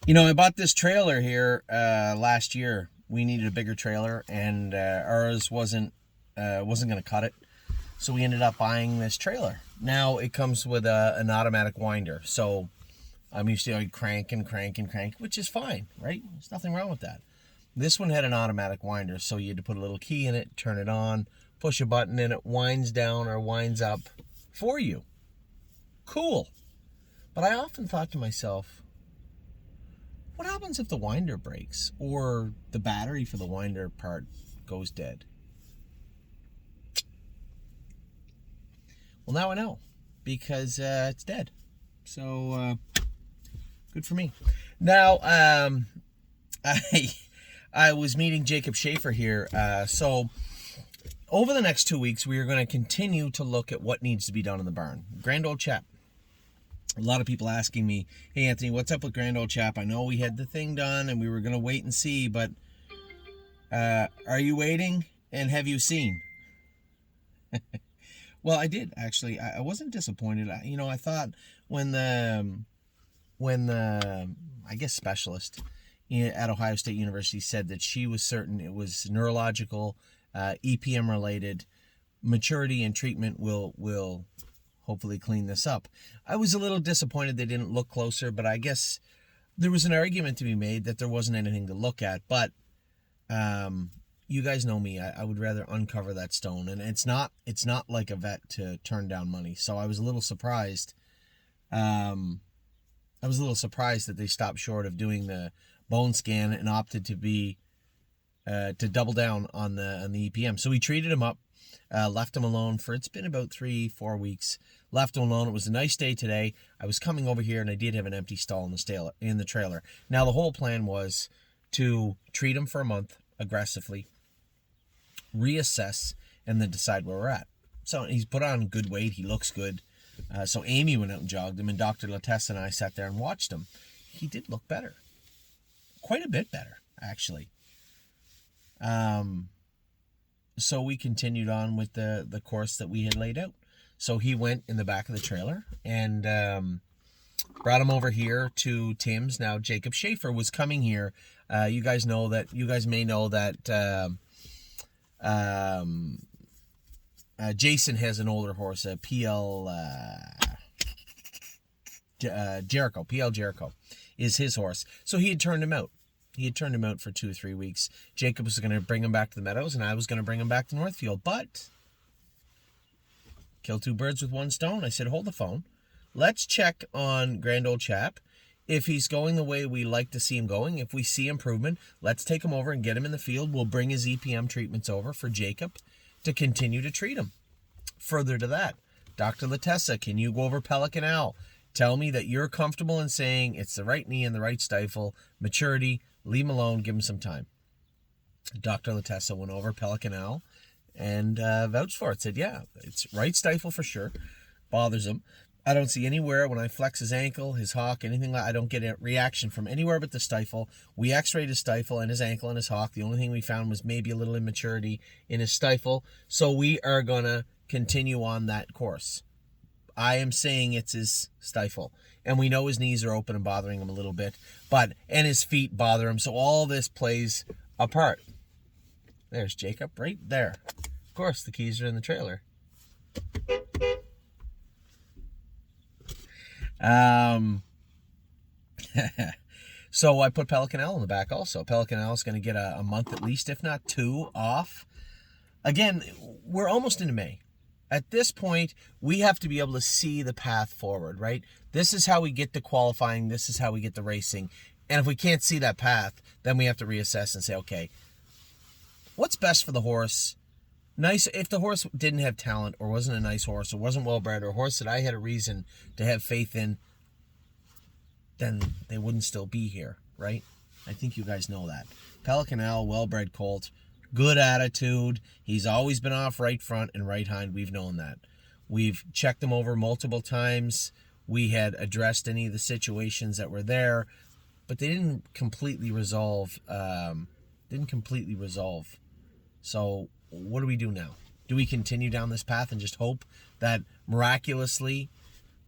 I bought this trailer here last year. We needed a bigger trailer, and ours wasn't going to cut it. So we ended up buying this trailer. Now it comes with an automatic winder. So I'm used to crank and crank and crank, which is fine, right? There's nothing wrong with that. This one had an automatic winder, so you had to put a little key in it, turn it on, push a button, and it winds down or winds up for you. Cool. But I often thought to myself, what happens if the winder breaks or the battery for the winder part goes dead? Well, now I know because it's dead. So good for me. Now, I I was meeting Jacob Schaefer here. So over the next 2 weeks, we are going to continue to look at what needs to be done in the barn. Grand Old Chap. A lot of people asking me, hey, Anthony, what's up with Grand Old Chap? I know we had the thing done and we were going to wait and see, but are you waiting and have you seen? Well, I did, actually. I wasn't disappointed. I thought when the I guess specialist at Ohio State University said that she was certain it was neurological, EPM related, maturity and treatment will hopefully clean this up. I was a little disappointed they didn't look closer, but I guess there was an argument to be made that there wasn't anything to look at. But you guys know me. I would rather uncover that stone, and it's not like a vet to turn down money. So I was a little surprised. I was a little surprised that they stopped short of doing the bone scan and opted to double down on the EPM. So we treated him up, left him alone for, it's been about 3-4 weeks. Left him alone. It was a nice day today. I was coming over here and I did have an empty stall in the trailer. Now the whole plan was to treat him for a month aggressively, reassess, and then decide where we're at. So he's put on good weight. He looks good. So Amy went out and jogged him, and Dr. Latessa and I sat there and watched him. He did look better. Quite a bit better, actually. So we continued on with the course that we had laid out. So he went in the back of the trailer and brought him over here to Tim's. Now Jacob Schaefer was coming here. You guys may know that Jason has an older horse, a PL Jericho. PL Jericho is his horse. So he had turned him out. He had turned him out for 2 or 3 weeks. Jacob was going to bring him back to the Meadows, and I was going to bring him back to Northfield. But kill two birds with one stone. I said, hold the phone. Let's check on Grand Old Chap. If he's going the way we like to see him going, if we see improvement, let's take him over and get him in the field. We'll bring his EPM treatments over for Jacob to continue to treat him. Further to that, Dr. Latessa, can you go over Pelican Owl? Tell me that you're comfortable in saying it's the right knee and the right stifle, maturity, leave him alone, give him some time. Dr. Latessa went over Pelican Owl and vouched for it. Said, yeah, it's right stifle for sure. Bothers him. I don't see anywhere when I flex his ankle, his hock, anything like I don't get a reaction from anywhere but the stifle. We x-rayed his stifle and his ankle and his hock. The only thing we found was maybe a little immaturity in his stifle. So we are going to continue on that course. I am saying it's his stifle. And we know his knees are open and bothering him a little bit. And his feet bother him. So all this plays a part. There's Jacob right there. Of course, the keys are in the trailer. So I put Pelican Owl in the back also. Pelican Owl is going to get a month at least, if not 2, off. Again, we're almost into May. At this point, we have to be able to see the path forward, right? This is how we get to qualifying. This is how we get to racing. And if we can't see that path, then we have to reassess and say, okay, what's best for the horse? Nice. If the horse didn't have talent or wasn't a nice horse or wasn't well-bred or a horse that I had a reason to have faith in, then they wouldn't still be here, right? I think you guys know that. Pelican Owl, well-bred colt, good attitude. He's always been off right front and right hind. We've known that. We've checked him over multiple times. We had addressed any of the situations that were there, but they didn't completely resolve. So what do we do now? Do we continue down this path and just hope that miraculously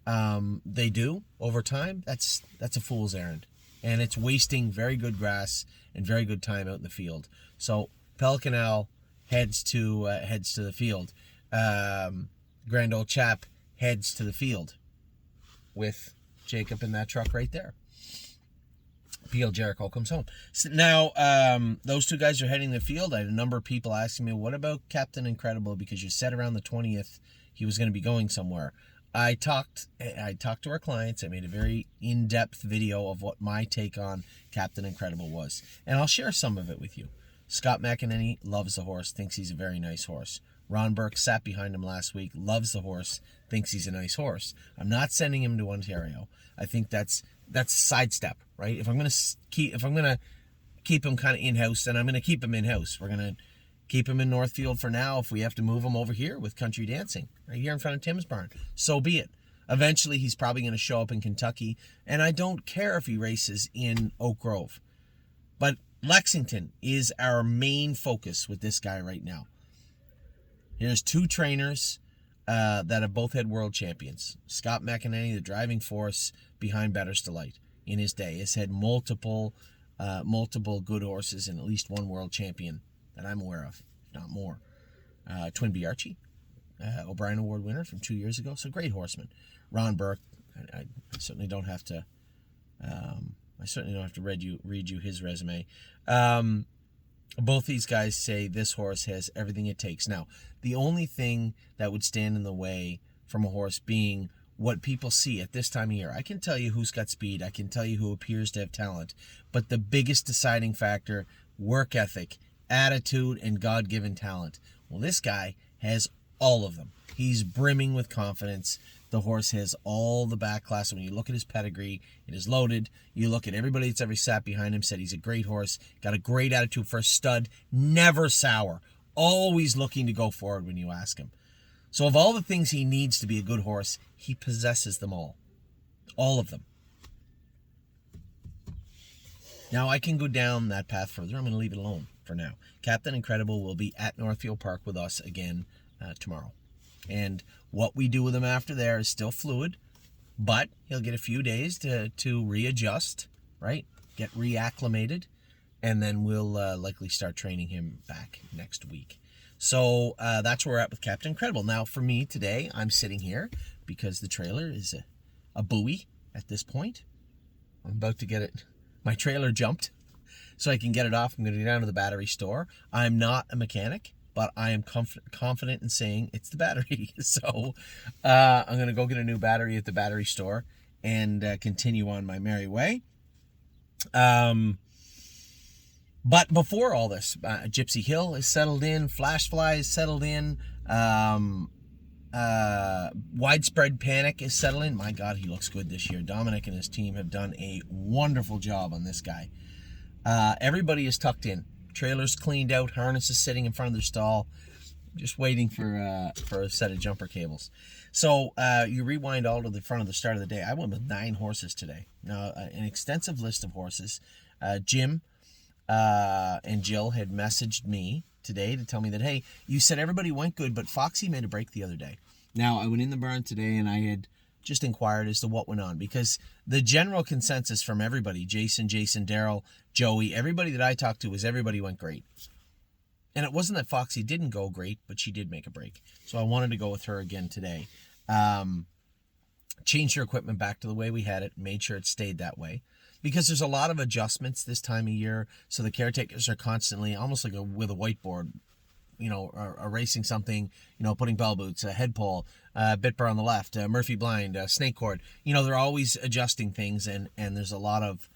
they do over time? That's a fool's errand. and it's wasting very good grass and very good time out in the field. So Pelican Owl heads to the field. Grand Old Chap heads to the field with Jacob in that truck right there. PL Jericho comes home. So now, those two guys are heading to the field. I had a number of people asking me, what about Captain Incredible? Because you said around the 20th he was going to be going somewhere. I talked to our clients. I made a very in-depth video of what my take on Captain Incredible was. And I'll share some of it with you. Scott McEnany loves the horse, thinks he's a very nice horse. Ron Burke sat behind him last week, loves the horse, thinks he's a nice horse. I'm not sending him to Ontario. I think that's sidestep, right? If I'm gonna keep him kind of in-house, then I'm gonna keep him in-house. We're gonna keep him in Northfield for now. If we have to move him over here with Country Dancing, right here in front of Tim's barn, so be it. Eventually, he's probably going to show up in Kentucky, and I don't care if he races in Oak Grove. But Lexington is our main focus with this guy right now. Here's two trainers that have both had world champions. Scott McEnany, the driving force behind Bettor's Delight in his day, has had multiple good horses and at least one world champion that I'm aware of, if not more. Twinbee Archie, O'Brien Award winner from 2 years ago, so great horseman. Ron Burke, I certainly don't have to. Read you his resume. Both these guys say this horse has everything it takes. Now, the only thing that would stand in the way from a horse being what people see at this time of year. I can tell you who's got speed. I can tell you who appears to have talent. But the biggest deciding factor, work ethic, attitude, and God-given talent. Well, this guy has all of them. He's brimming with confidence. The horse has all the back class. When you look at his pedigree, it is loaded. You look at everybody that's ever sat behind him, said he's a great horse, got a great attitude for a stud, never sour, always looking to go forward when you ask him. So of all the things he needs to be a good horse, he possesses them all of them. Now I can go down that path further. I'm going to leave it alone for now. Captain Incredible will be at Northfield Park with us again tomorrow. And what we do with him after there is still fluid, but he'll get a few days to readjust, right? Get reacclimated, and then we'll likely start training him back next week. So that's where we're at with Captain Incredible. Now, for me today, I'm sitting here because the trailer is a buoy at this point. I'm about to get it. My trailer jumped, so I can get it off. I'm going to go down to the battery store. I'm not a mechanic, but I am confident in saying it's the battery. So I'm going to go get a new battery at the battery store and continue on my merry way. But before all this, Gypsy Hill is settled in, Flash Fly is settled in, Widespread Panic is settled in. My God, he looks good this year. Dominic and his team have done a wonderful job on this guy. Everybody is tucked in. Trailers cleaned out, harnesses sitting in front of their stall, just waiting for a set of jumper cables. So you rewind all to the front of the start of the day. I went with 9 horses today. Now, an extensive list of horses. Jim and Jill had messaged me today to tell me that, hey, you said everybody went good, but Foxy made a break the other day. Now, I went in the barn today and I had just inquired as to what went on, because the general consensus from everybody, Jason, Daryl, Joey, everybody that I talked to, was everybody went great. And it wasn't that Foxy didn't go great, but she did make a break. So I wanted to go with her again today. Changed her equipment back to the way we had it, made sure it stayed that way. Because there's a lot of adjustments this time of year, so the caretakers are constantly, almost like with a whiteboard, erasing something, putting bell boots, a head pole, bit bar on the left, Murphy blind, snake cord. They're always adjusting things, and there's a lot of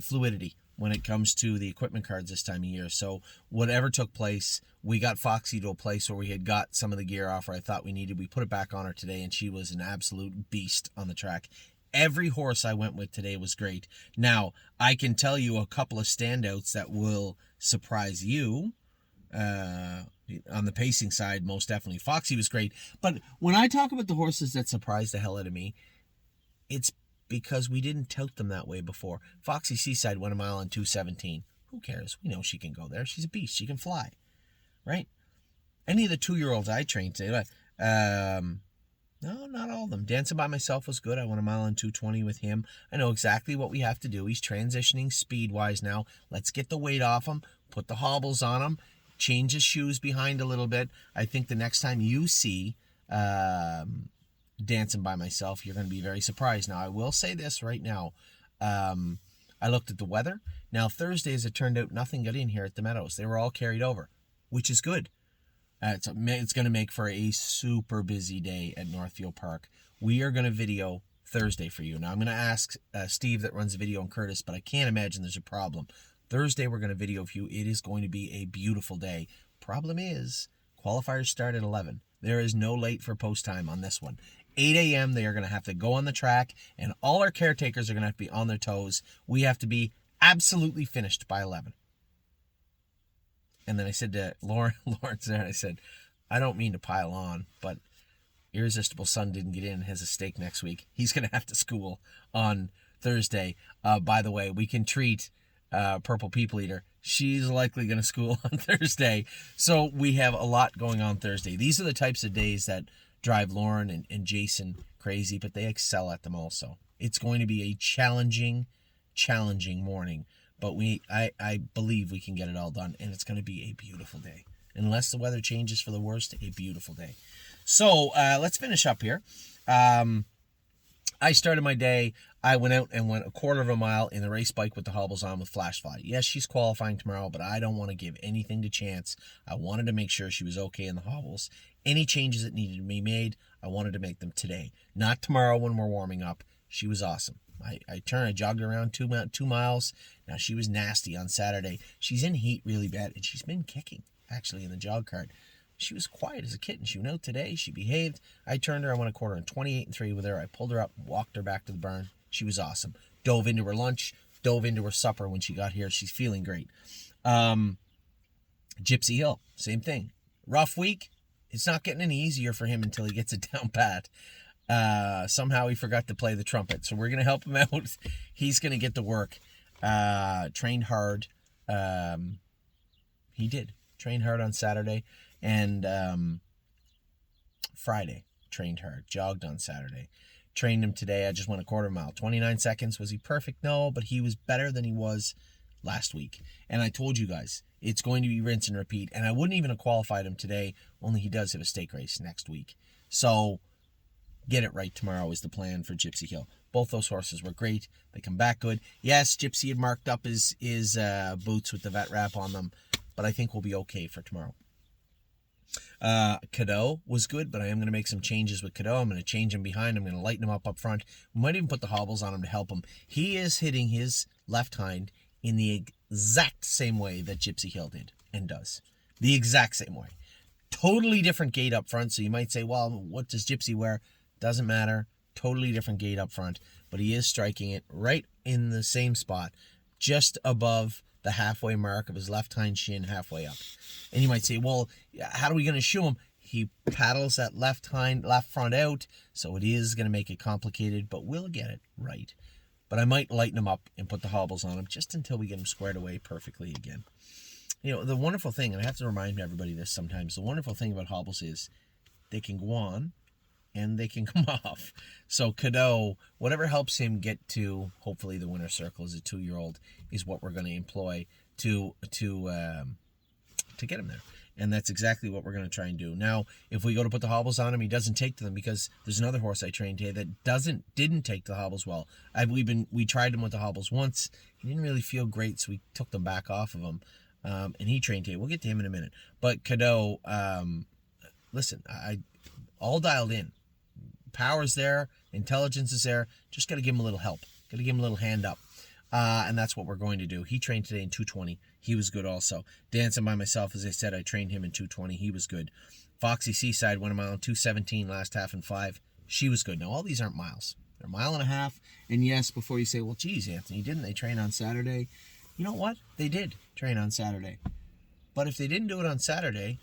fluidity when it comes to the equipment cards this time of year. So whatever took place, we got Foxy to a place where we had got some of the gear off where I thought we needed. We put it back on her today, and she was an absolute beast on the track. Every horse I went with today was great. Now, I can tell you a couple of standouts that will surprise you. On the pacing side, most definitely. Foxy was great. But when I talk about the horses that surprised the hell out of me, it's because we didn't tout them that way before. Foxy Seaside went a mile in 2:17. Who cares? We know she can go there. She's a beast. She can fly. Right? Any of the 2-year-olds I trained today, No, not all of them. Dancing by Myself was good. I went a mile and 2:20 with him. I know exactly what we have to do. He's transitioning speed-wise now. Let's get the weight off him, put the hobbles on him, change his shoes behind a little bit. I think the next time you see Dancing by Myself, you're going to be very surprised. Now, I will say this right now. I looked at the weather. Now, Thursday, as it turned out, nothing got in here at the Meadows. They were all carried over, which is good. It's going to make for a super busy day at Northfield Park. We are going to video Thursday for you. Now, I'm going to ask Steve that runs the video and Curtis, but I can't imagine there's a problem. Thursday, we're going to video for you. It is going to be a beautiful day. Problem is, qualifiers start at 11. There is no late for post time on this one. 8 a.m., they are going to have to go on the track, and all our caretakers are going to have to be on their toes. We have to be absolutely finished by 11. And then I said to Lawrence there, I said, I don't mean to pile on, but Irresistible Son didn't get in and has a stake next week. He's going to have to school on Thursday. By the way, we can treat Purple People Eater. She's likely going to school on Thursday. So we have a lot going on Thursday. These are the types of days that drive Lauren and Jason crazy, but they excel at them also. It's going to be a challenging morning. But I believe we can get it all done, and it's going to be a beautiful day. Unless the weather changes for the worst, a beautiful day. So let's finish up here. I started my day. I went out and went a quarter of a mile in the race bike with the hobbles on with Flash Fly. Yes, she's qualifying tomorrow, but I don't want to give anything to chance. I wanted to make sure she was okay in the hobbles. Any changes that needed to be made, I wanted to make them today. Not tomorrow when we're warming up. She was awesome. I jogged around 2 miles. Now, she was nasty on Saturday. She's in heat really bad, and she's been kicking, actually, in the jog cart. She was quiet as a kitten. She went out today. She behaved. I turned her. I went a quarter in 28-3 with her. I pulled her up, walked her back to the barn. She was awesome. Dove into her lunch, dove into her supper when she got here. She's feeling great. Gypsy Hill, same thing. Rough week. It's not getting any easier for him until he gets it down pat. Somehow he forgot to play the trumpet, so we're going to help him out. He's going to get to work. Trained hard. He did. Trained hard on Saturday, and Friday trained hard. Jogged on Saturday. Trained him today. I just went a quarter mile. 29 seconds. Was he perfect? No, but he was better than he was last week. And I told you guys, it's going to be rinse and repeat. And I wouldn't even have qualified him today, only he does have a stake race next week. So get it right tomorrow is the plan for Gypsy Hill. Both those horses were great. They come back good. Yes, Gypsy had marked up his boots with the vet wrap on them, but I think we'll be okay for tomorrow. Cadeau was good, but I am going to make some changes with Cadeau. I'm going to change him behind. I'm going to lighten him up front. We might even put the hobbles on him to help him. He is hitting his left hind in the exact same way that Gypsy Hill did and does. The exact same way. Totally different gait up front, so you might say, well, what does Gypsy wear? Doesn't matter. Totally different gait up front, but he is striking it right in the same spot, just above the halfway mark of his left hind shin, halfway up. And you might say, well, how are we going to shoe him? He paddles that left front out, so it is going to make it complicated, but we'll get it right. But I might lighten him up and put the hobbles on him just until we get him squared away perfectly again. You know, the wonderful thing, and I have to remind everybody this sometimes, the wonderful thing about hobbles is they can go on and they can come off. So Cadeau, whatever helps him get to hopefully the winner's circle as a 2-year-old is what we're going to employ to get him there. And that's exactly what we're going to try and do. Now, if we go to put the hobbles on him, he doesn't take to them because there's another horse I trained today that didn't take the hobbles well. We tried him with the hobbles once. He didn't really feel great, so we took them back off of him. And he trained today. We'll get to him in a minute. But Cadeau, listen, I all dialed in. Power's there, intelligence is there. Just got to give him a little help. Got to give him a little hand up. And that's what we're going to do. He trained today in 2:20. He was good also. Dancing by Myself, as I said, I trained him in 2:20. He was good. Foxy Seaside went a mile in 2:17 last half and 5. She was good. Now, all these aren't miles. They're a mile and a half. And yes, before you say, well, geez, Anthony, didn't they train on Saturday? You know what? They did train on Saturday. But if they didn't do it on Saturday,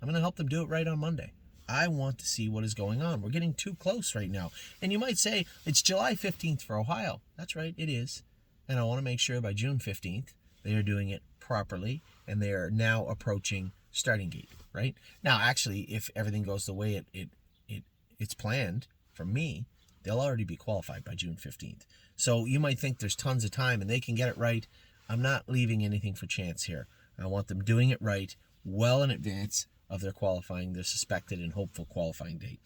I'm going to help them do it right on Monday. I want to see what is going on. We're getting too close right now. And you might say, it's July 15th for Ohio. That's right, it is. And I want to make sure by June 15th, they are doing it properly, and they are now approaching starting gate, right? Now, actually, if everything goes the way it it's planned for me, they'll already be qualified by June 15th. So you might think there's tons of time and they can get it right. I'm not leaving anything for chance here. I want them doing it right well in advance of their qualifying, their suspected and hopeful qualifying date.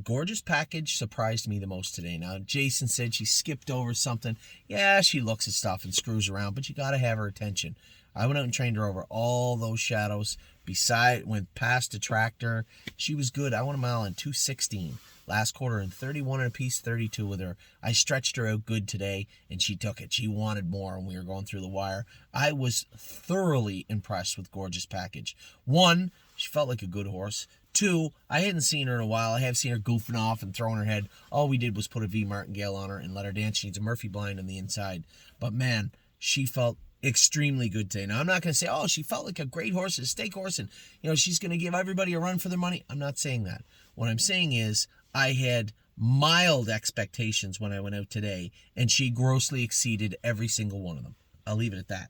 Gorgeous Package surprised me the most today. Now, Jason said she skipped over something. Yeah, she looks at stuff and screws around, but you got to have her attention. I went out and trained her over all those shadows. Went past the tractor. She was good. I went a mile in 2:16 last quarter and 31 and a piece, 32 with her. I stretched her out good today, and she took it. She wanted more when we were going through the wire. I was thoroughly impressed with Gorgeous Package. 1, she felt like a good horse. 2, I hadn't seen her in a while. I have seen her goofing off and throwing her head. All we did was put a V Martingale on her and let her dance. She needs a Murphy blind on the inside. But man, she felt extremely good today. Now, I'm not going to say, oh, she felt like a great horse, a stake horse, and she's going to give everybody a run for their money. I'm not saying that. What I'm saying is I had mild expectations when I went out today, and she grossly exceeded every single one of them. I'll leave it at that.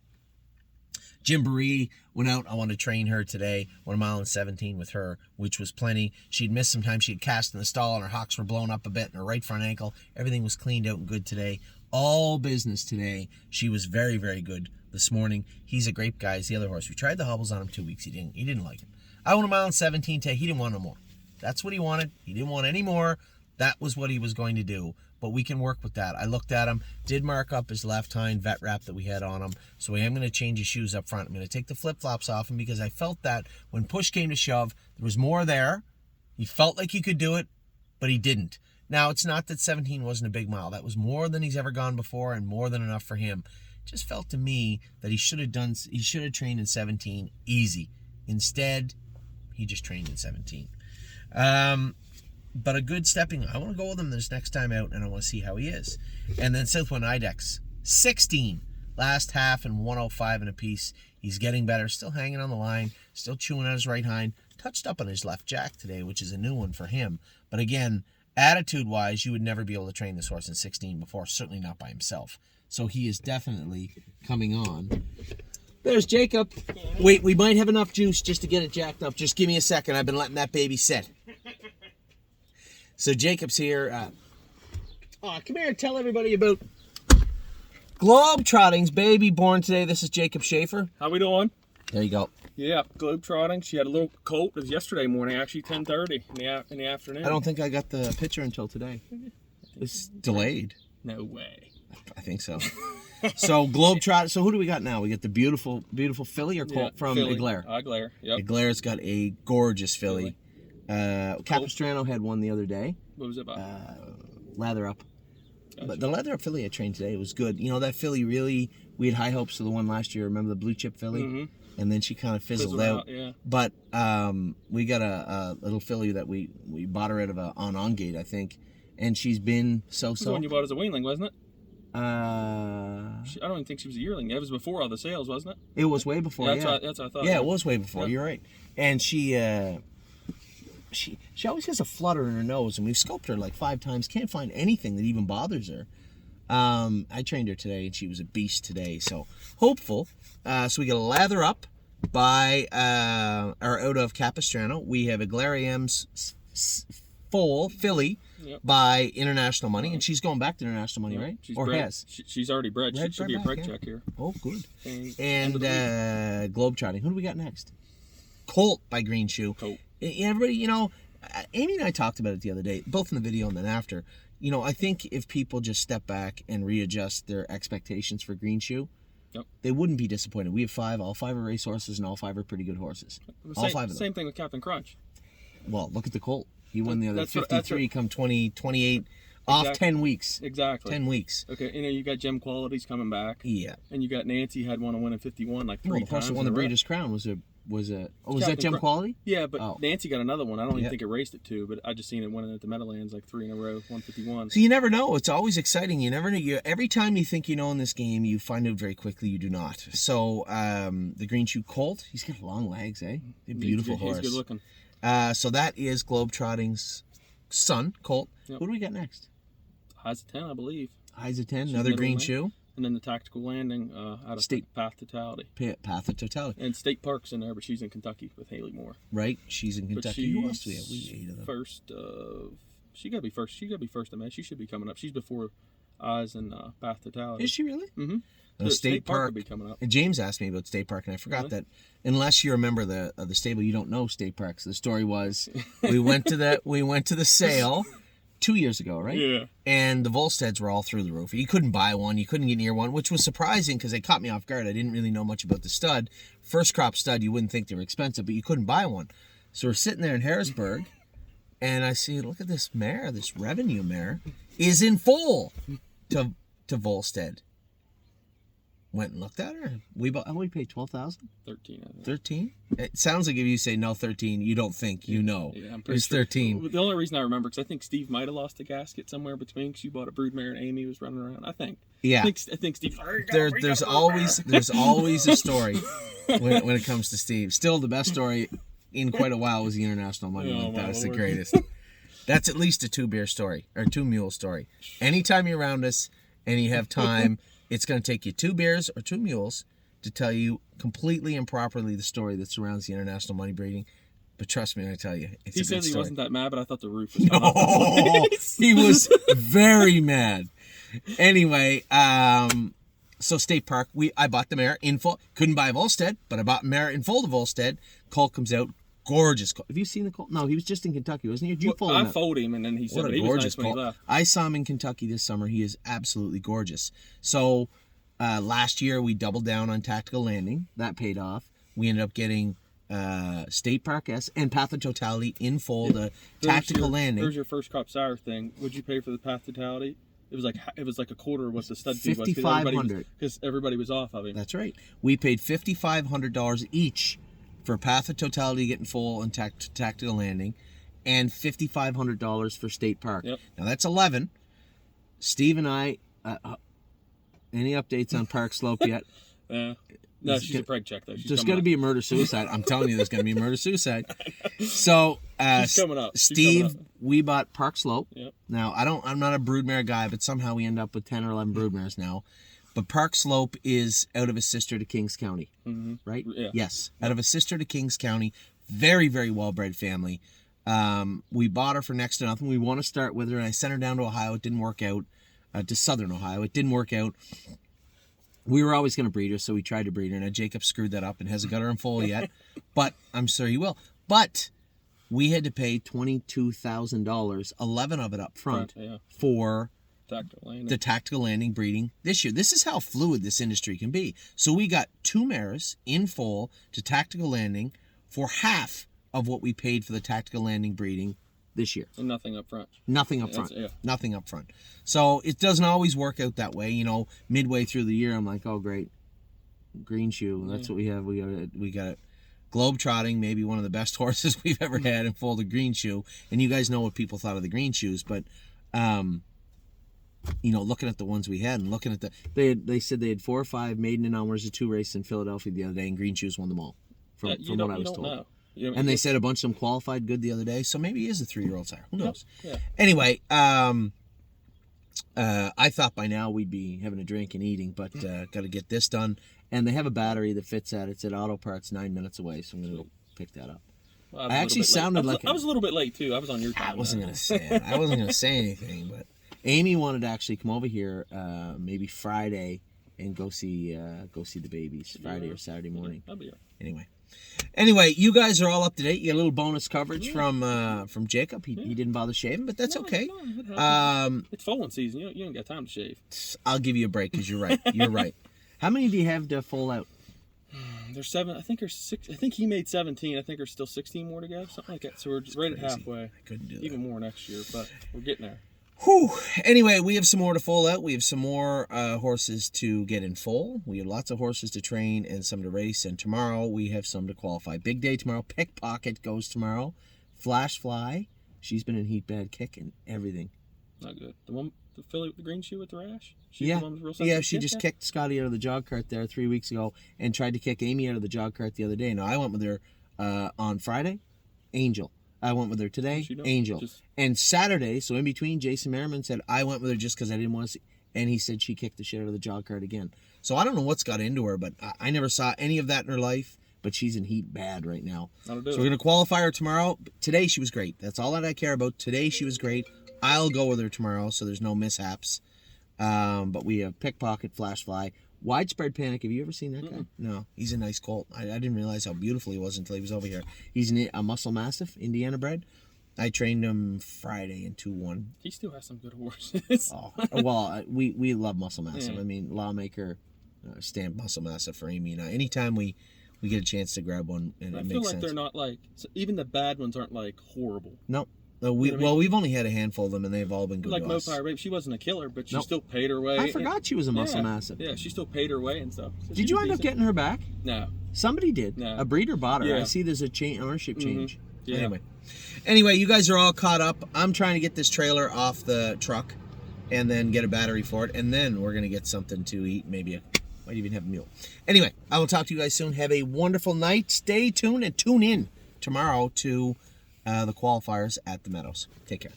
Gymboree went out. I want to train her today. 1 mile and 17 with her, which was plenty. She'd missed some time. She had cast in the stall, and her hocks were blown up a bit, and her right front ankle. Everything was cleaned out and good today. All business today. She was very, very good this morning. He's a great guy. He's the other horse. We tried the hobbles on him 2 weeks. He didn't like it. I went 1 mile and 17 today. He didn't want no more. That's what he wanted. He didn't want any more. That was what he was going to do. But we can work with that. I looked at him, did mark up his left hind vet wrap that we had on him. So I am going to change his shoes up front. I'm going to take the flip-flops off him because I felt that when push came to shove, there was more there. He felt like he could do it, but he didn't. Now, it's not that 17 wasn't a big mile. That was more than he's ever gone before and more than enough for him. It just felt to me that he should have trained in 17 easy. Instead, he just trained in 17. But a good stepping. I want to go with him this next time out, and I want to see how he is. And then Southwind Idex, 16 last half and 105 and a piece. He's getting better, still hanging on the line, still chewing on his right hind. Touched up on his left jack today, which is a new one for him. But again, attitude-wise, you would never be able to train this horse in 16 before, certainly not by himself. So he is definitely coming on. There's Jacob. Wait, we might have enough juice just to get it jacked up. Just give me a second. I've been letting that baby sit. So Jacob's here. Come here and tell everybody about Globetrotting's baby born today. This is Jacob Schaefer. How we doing? There you go. Yeah, Globetrotting. She had a little colt. It was yesterday morning, actually, 10:30 in the afternoon. I don't think I got the picture until today. It's delayed. No way. I think so. So Globetrotting. So who do we got now? We got the beautiful filly or colt from Aglaire. Aglaire. Yep. Aglaire's got a gorgeous filly. Capistrano had one the other day. What was it about? Lather Up. Gotcha. But the Lather Up filly I trained today was good. That filly really, we had high hopes for the one last year. Remember the blue chip filly? Mm-hmm. And then she kind of fizzled out. Yeah. But we got a little filly that we bought her out of on gate, I think. And she's been so-so. The one you bought as a weanling, wasn't it? I don't even think she was a yearling. It was before all the sales, wasn't it? It was way before, that's what I thought. Yeah, it was way before. You're right. And she always has a flutter in her nose, and we've scoped her like 5 times. Can't find anything that even bothers her. I trained her today, and she was a beast today. So hopeful. So we got a Lather Up by or out of Capistrano. We have a Glarium's foal filly by International Money, and she's going back to International Money, right? She's or bred. has? She's already bred. She should be a bred check here. Oh, good. And Globetrotting. Who do we got next? Colt by Green Shoe. Colt. Everybody, Amy and I talked about it the other day, both in the video and then after. I think if people just step back and readjust their expectations for Green Shoe, they wouldn't be disappointed. We have 5. All 5 are racehorses, and all 5 are pretty good horses. All 5 of them. Same thing with Captain Crunch. Well, look at the Colt. He won the other 53, come 28, off 10 weeks. Exactly. 10 weeks. Okay, you got Gem Qualities coming back. Yeah. And you got Nancy had one to win in 51 like 3 times. The horse that won the Breeders' Crown was that Gem Quality? Yeah, but Nancy got another one. I don't even think it raced it too, but I just seen it winning at the Meadowlands like 3 in a row, 151. So you never know. It's always exciting. You never know. Every time you think you know in this game, you find out very quickly you do not. So the Green Shoe Colt, he's got long legs, eh? A beautiful horse. He's good looking. So that is Globetrotting's son, Colt. Yep. Who do we got next? Eyes of 10, I believe. Eyes of 10, another Green Shoe. and then the Tactical Landing out of State- Path Totality. Path of Totality. And State Park's in there, but she's in Kentucky with Haley Moore. Right? She's in But Kentucky. Who else do we have? We 8 of them. First, she gotta be first. She gotta be first in May. She should be coming up. She's before Oz and Path Totality. Is she really? Mm-hmm. No, State Park will be coming up. And James asked me about State Park, and I forgot Really? that unless you remember the stable, you don't know State Park. So the story was we went to the sale 2 years ago, right? Yeah. And the Volsteads were all through the roof. You couldn't buy one, you couldn't get near one, which was surprising because they caught me off guard. I didn't really know much about the stud. First crop stud, you wouldn't think they were expensive, but you couldn't buy one. So we're sitting there in Harrisburg, and I see, look at this mare, this revenue mare, is in full to Volstead. Went and looked at her. We paid $12,000. 13. I think. 13. It sounds like if you say no 13, you don't think you know. Yeah, I'm pretty It's sure. 13. The only reason I remember, because I think Steve might have lost a gasket somewhere between, because you bought a broodmare and Amy was running around. I think. Yeah. I think Steve. There's always a story when it comes to Steve. Still, the best story in quite a while was the International Money Oh, Link. my That's the Lord. greatest. That's at least a 2 beer story or 2 mule story. Anytime you're around us and you have time, it's going to take you 2 beers or 2 mules to tell you completely and properly the story that surrounds the International Money Breeding. But trust me, I tell you, it's He a said good he story. wasn't that mad, but I thought the roof was coming Oh, up. he was very mad. Anyway, so State Park, I bought the mare in full. Couldn't buy Volstead, but I bought mare in full to Volstead. Colt comes out, gorgeous Colt. Have you seen the Colt? No, he was just in Kentucky, wasn't he? Or did you fold him I out? folded him, and then he said, What but a he was gorgeous nice when he Colt. left. I saw him in Kentucky this summer. He is absolutely gorgeous. So last year we doubled down on Tactical Landing. That paid off. We ended up getting State Park S and Path of Totality in full to Tactical Landing. There's your first crop sire thing. Would you pay for the Path Totality? It was like a quarter of what the stud fee was, $5,500. because everybody was off of him. That's right. We paid $5,500 each for Path of Totality getting full and Tactical Landing, and $5,500 for State Park. Yep. Now that's 11. Steve and I. Any updates on Park Slope yet? No, There's she's a preg check though. She's There's coming going to up. be a murder suicide. I'm telling you, there's going to be a murder suicide. So She's coming up. She's Steve, coming up. we bought Park Slope. Yep. Now I'm not a broodmare guy, but somehow we end up with 10 or 11 broodmares now. But Park Slope is out of his sister to Kings County, right? Yeah. Yes, out of a sister to Kings County. Very, very well-bred family. We bought her for next to nothing. We want to start with her, and I sent her down to Ohio. It didn't work out. To Southern Ohio. It didn't work out. We were always going to breed her, so we tried to breed her. Now, Jacob screwed that up and hasn't got her in full yet, but I'm sure he will. But we had to pay $22,000, 11 of it up front, Right, yeah. for Tactical Landing. the Tactical Landing breeding this year. This is how fluid this industry can be. So we got 2 mares in full to Tactical Landing for half of what we paid for the Tactical Landing breeding this year. and nothing up front. Nothing up That's- front. yeah. Nothing up front. So it doesn't always work out that way. You know, midway through the year, I'm like, oh great, green shoe. That's what we have. We got it. Globetrotting, maybe one of the best horses we've ever had in full, the green shoe. And you guys know what people thought of the green shoes, but you know, looking at the ones we had and looking at they said they had 4 or 5 maiden and onwards of 2 races in Philadelphia the other day, and green shoes won them all. From You what I was don't told. know. You know, And they said a bunch of them qualified good the other day, so maybe he is a 3-year-old sire. Who knows? Yeah. Anyway, I thought by now we'd be having a drink and eating, but got to get this done. And they have a battery that fits that. It's at Auto Parts 9 minutes away, so I'm going to go pick that up. Well, was I a actually little bit late. sounded like I was a little bit late too. I was on your time. I wasn't going to say it. I wasn't going to say anything, but Amy wanted to actually come over here maybe Friday and go see the babies Friday or Saturday morning. I'll be here. Anyway, you guys are all up to date. You get a little bonus coverage from Jacob. He didn't bother shaving, but that's okay. No, it happens. It's foaling season. You ain't got time to shave. I'll give you a break because you're right. You're right. How many do you have to full out? There's 7. I think there's 6. I think he made 17. I think there's still 16 more to go, something like that. So we're right at halfway. I couldn't do that. Even more next year, but we're getting there. Whew. Anyway, we have some more to full out. We have some more horses to get in full. We have lots of horses to train and some to race. And tomorrow we have some to qualify. Big day tomorrow. Pickpocket goes tomorrow. Flash Fly. She's been in heat bad kick and everything. Not good. The filly with the green shoe with the rash? She's Yeah. the one with real Yeah, sensitive she kick? just kicked Scotty out of the jog cart there 3 weeks ago and tried to kick Amy out of the jog cart the other day. Now, I went with her on Friday. Angel. I went with her today. She don't. Angel. Just- And Saturday, so in between, Jason Merriman said I went with her just because I didn't want to see. and he said she kicked the shit out of the jog cart again. So I don't know what's got into her, but I never saw any of that in her life. But she's in heat bad right now. So we're going to qualify her tomorrow. Today she was great. That's all that I care about. Today she was great. I'll go with her tomorrow, so there's no mishaps. But we have Pickpocket, Flash Fly, Widespread Panic. Have you ever seen that guy? No, he's a nice colt. I didn't realize how beautiful he was until he was over here. He's a Muscle Mastiff, Indiana bred. I trained him Friday in 2-1. He still has some good horses. Well, we love Muscle Mastiff. Yeah. I mean, Lawmaker, stamp Muscle Mastiff for Amy and I. Anytime we get a chance to grab one, and I it feel makes like sense. they're not like, even the bad ones aren't like horrible. No. You know what I mean? We've only had a handful of them, and they've all been good Like to us. Mopire Babe, she wasn't a killer, but she Nope. still paid her way. I forgot she was a Muscle yeah. Mastiff. Yeah, she still paid her way and stuff. So Did she you was end up decent. getting her back? No. Somebody did. No. A breeder bought her. Yeah. I see there's a ownership change. Yeah. Anyway, you guys are all caught up. I'm trying to get this trailer off the truck and then get a battery for it. And then we're going to get something to eat. Maybe might even have a mule. Anyway, I will talk to you guys soon. Have a wonderful night. Stay tuned and tune in tomorrow to the qualifiers at the Meadows. Take care.